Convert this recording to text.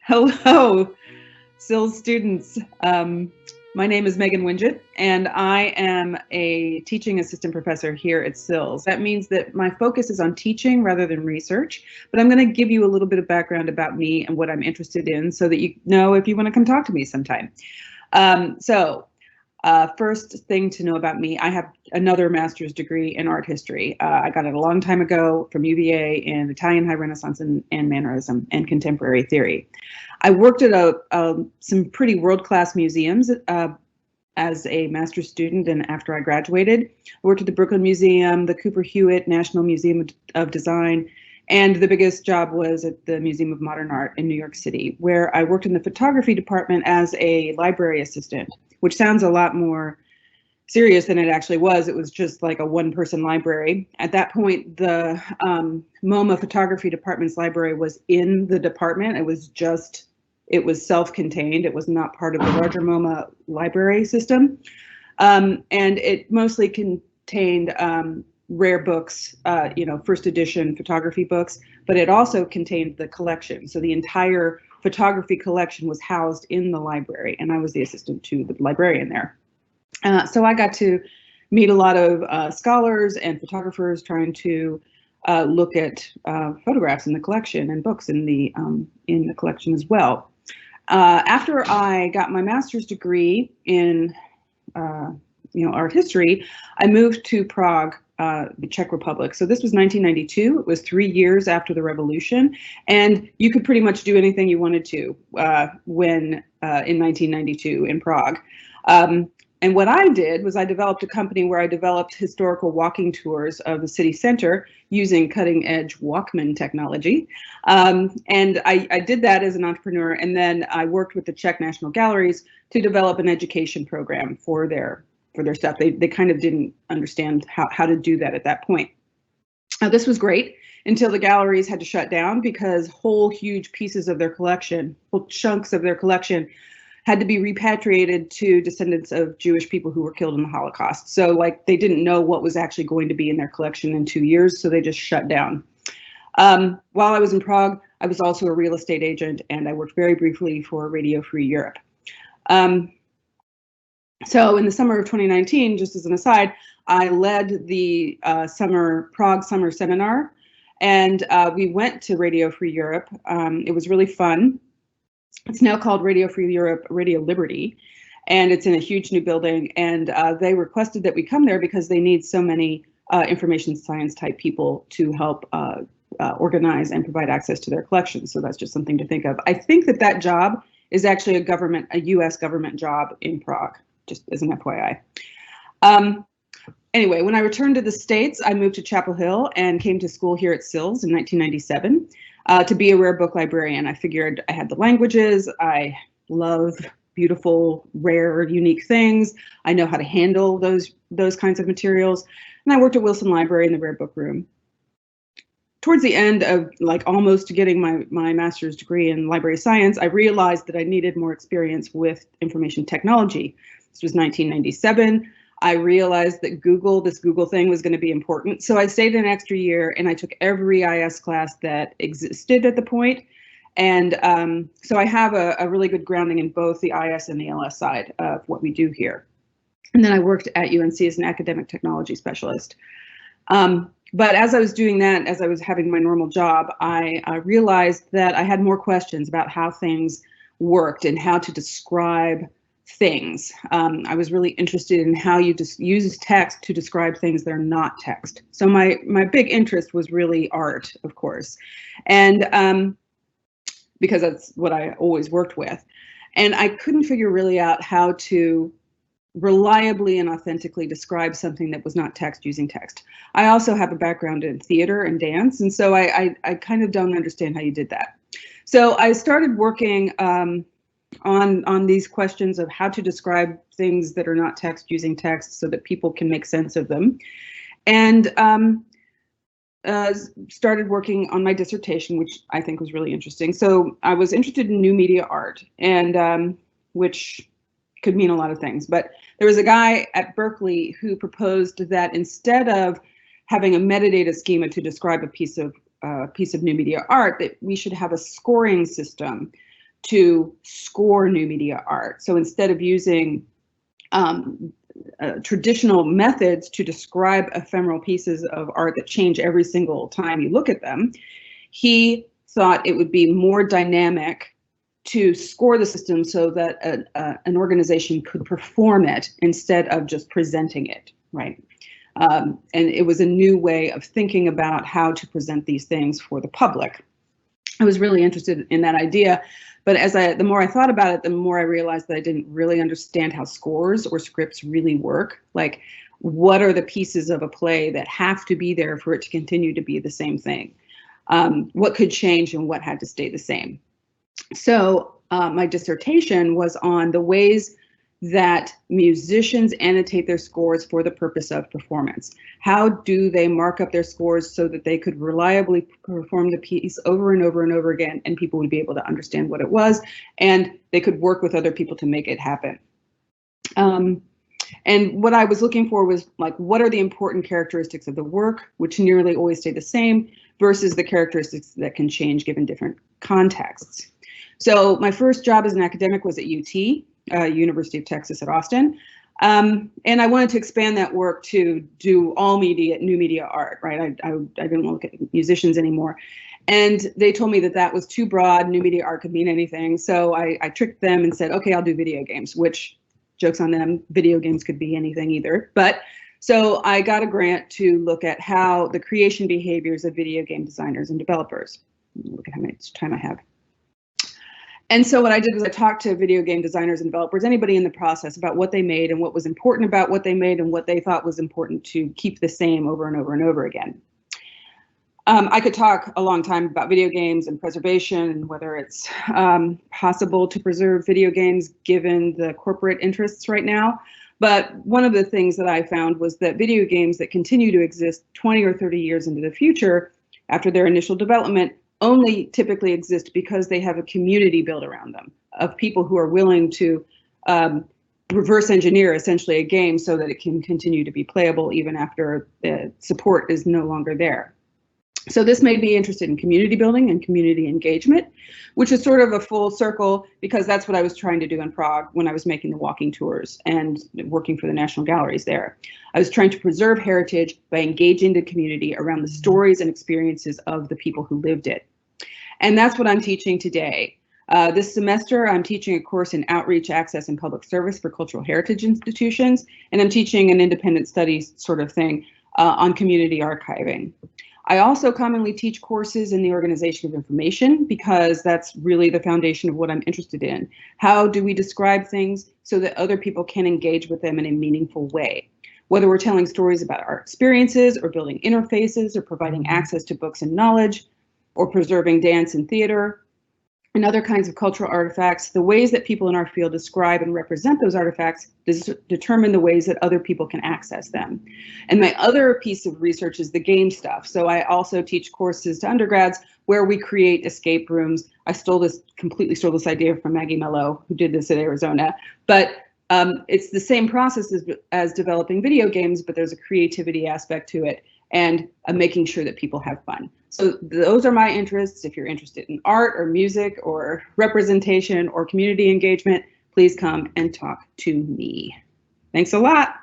Hello, SILS students. My name is Megan Winget, and I am a teaching assistant professor here at SILS. That means that my focus is on teaching rather than research, but I'm going to give you a little bit of background about me and what I'm interested in so that you know if you want to come talk to me sometime. First thing to know about me, I have another master's degree in art history. I got it a long time ago from UVA in Italian High Renaissance and Mannerism and contemporary theory. I worked at some pretty world-class museums as a master's student, and after I graduated, I worked at the Brooklyn Museum, the Cooper Hewitt National Museum of Design, and the biggest job was at the Museum of Modern Art in New York City, where I worked in the photography department as a library assistant, which sounds a lot more serious than it actually was. It was just like a one-person library. At that point, the MoMA photography department's library was in the department. It was self-contained. It was not part of the larger MoMA library system. And it mostly contained rare books, first edition photography books, but it also contained the collection. So the entire photography collection was housed in the library, and I was the assistant to the librarian there. So I got to meet a lot of scholars and photographers trying to look at photographs in the collection and books in the collection as well. After I got my master's degree in art history, I moved to Prague, the Czech Republic. So this was 1992. It was 3 years after the revolution, and you could pretty much do anything you wanted to in 1992 in Prague. And what I did was I developed a company where I developed historical walking tours of the city center using cutting edge Walkman technology. And I did that as an entrepreneur. And then I worked with the Czech National Galleries to develop an education program for their stuff. They kind of didn't understand how to do that at that point. This was great until the galleries had to shut down because whole huge pieces of their collection, whole chunks of their collection, had to be repatriated to descendants of Jewish people who were killed in the Holocaust. So like they didn't know what was actually going to be in their collection in 2 years, so they just shut down. While I was in Prague, I was also a real estate agent, and I worked very briefly for Radio Free Europe. So in the summer of 2019, just as an aside, I led the Prague Summer Seminar, and we went to Radio Free Europe. It was really fun. It's now called Radio Free Europe, Radio Liberty, and it's in a huge new building. And they requested that we come there because they need so many information science type people to help organize and provide access to their collections. So that's just something to think of. I think that job is actually a US government job in Prague, just as an FYI. Anyway, when I returned to the States, I moved to Chapel Hill and came to school here at SILS in 1997. To be a rare book librarian. I figured I had the languages, I love beautiful, rare, unique things. I know how to handle those kinds of materials. And I worked at Wilson Library in the rare book room. Towards the end of almost getting my master's degree in library science, I realized that I needed more experience with information technology. This was 1997. I realized that this Google thing was going to be important. So I stayed an extra year and I took every IS class that existed at the point. And so I have a really good grounding in both the IS and the LS side of what we do here. And then I worked at UNC as an academic technology specialist. But as I was doing that, as I was having my normal job, I realized that I had more questions about how things worked and how to describe things. I was really interested in how you just use text to describe things that are not text. So my big interest was really art, of course, and because that's what I always worked with. And I couldn't figure really out how to reliably and authentically describe something that was not text using text. I also have a background in theater and dance, and so I kind of don't understand how you did that. So I started working on these questions of how to describe things that are not text using text so that people can make sense of them. And started working on my dissertation, which I think was really interesting. So I was interested in new media art, and which could mean a lot of things. But there was a guy at Berkeley who proposed that instead of having a metadata schema to describe a piece of new media art, that we should have a scoring system to score new media art. So instead of using traditional methods to describe ephemeral pieces of art that change every single time you look at them, he thought it would be more dynamic to score the system so that an organization could perform it instead of just presenting it, right? And it was a new way of thinking about how to present these things for the public. I was really interested in that idea, but the more I thought about it, the more I realized that I didn't really understand how scores or scripts really work. Like, what are the pieces of a play that have to be there for it to continue to be the same thing? What could change and what had to stay the same? So my dissertation was on the ways that musicians annotate their scores for the purpose of performance. How do they mark up their scores so that they could reliably perform the piece over and over and over again, and people would be able to understand what it was, and they could work with other people to make it happen? And what I was looking for was, like, what are the important characteristics of the work, which nearly always stay the same, versus the characteristics that can change given different contexts. So my first job as an academic was at UT, University of Texas at Austin. And I wanted to expand that work to do all media, new media art, right? I didn't want to look at musicians anymore. And they told me that that was too broad. New media art could mean anything. So I tricked them and said, okay, I'll do video games, which, joke's on them, video games could be anything either. But so I got a grant to look at how the creation behaviors of video game designers and developers. Look at how much time I have. And so what I did was I talked to video game designers and developers, anybody in the process, about what they made and what was important about what they made and what they thought was important to keep the same over and over and over again. I could talk a long time about video games and preservation and whether it's possible to preserve video games given the corporate interests right now. But one of the things that I found was that video games that continue to exist 20 or 30 years into the future after their initial development only typically exist because they have a community built around them of people who are willing to reverse engineer essentially a game so that it can continue to be playable even after the support is no longer there. So this made me interested in community building and community engagement, which is sort of a full circle because that's what I was trying to do in Prague when I was making the walking tours and working for the National Galleries there. I was trying to preserve heritage by engaging the community around the stories and experiences of the people who lived it. And that's what I'm teaching today. This semester, I'm teaching a course in outreach, access, and public service for cultural heritage institutions, and I'm teaching an independent studies sort of thing on community archiving. I also commonly teach courses in the organization of information because that's really the foundation of what I'm interested in. How do we describe things so that other people can engage with them in a meaningful way? Whether we're telling stories about our experiences or building interfaces or providing access to books and knowledge or preserving dance and theater and other kinds of cultural artifacts, the ways that people in our field describe and represent those artifacts determine the ways that other people can access them. And my other piece of research is the game stuff. So I also teach courses to undergrads where we create escape rooms. I completely stole this idea from Maggie Mello, who did this at Arizona. But it's the same process as developing video games, but there's a creativity aspect to it and making sure that people have fun. So those are my interests. If you're interested in art or music or representation or community engagement, please come and talk to me. Thanks a lot.